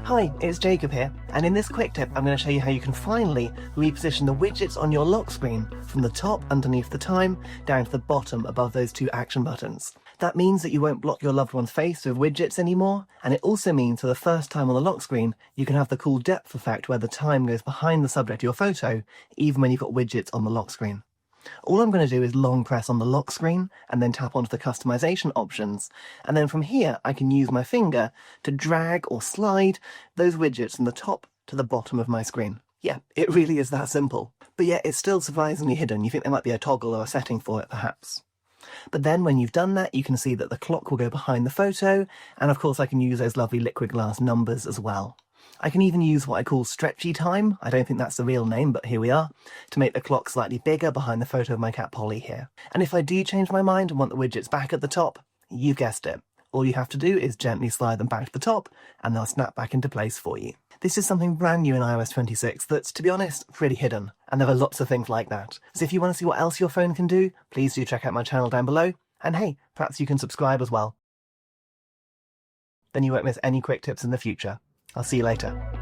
Hi, it's Jacob here, and in this quick tip I'm going to show you how you can finally reposition the widgets on your lock screen from the top underneath the time down to the bottom above those two action buttons. That means that you won't block your loved one's face with widgets anymore, and it also means for the first time on the lock screen you can have the cool depth effect where the time goes behind the subject of your photo even when you've got widgets on the lock screen. All I'm going to do is long press on the lock screen and then tap onto the customization options, and then from here I can use my finger to drag or slide those widgets from the top to the bottom of my screen. Yeah, it really is that simple. But yet it's still surprisingly hidden. You think there might be a toggle or a setting for it perhaps. But then when you've done that, you can see that the clock will go behind the photo, and of course I can use those lovely liquid glass numbers as well. I can even use what I call stretchy time, I don't think that's the real name, but here we are, to make the clock slightly bigger behind the photo of my cat Polly here. And if I do change my mind and want the widgets back at the top, you've guessed it. All you have to do is gently slide them back to the top, and they'll snap back into place for you. This is something brand new in iOS 26 that's, to be honest, pretty hidden, and there are lots of things like that. So if you want to see what else your phone can do, please do check out my channel down below, and hey, perhaps you can subscribe as well. Then you won't miss any quick tips in the future. I'll see you later.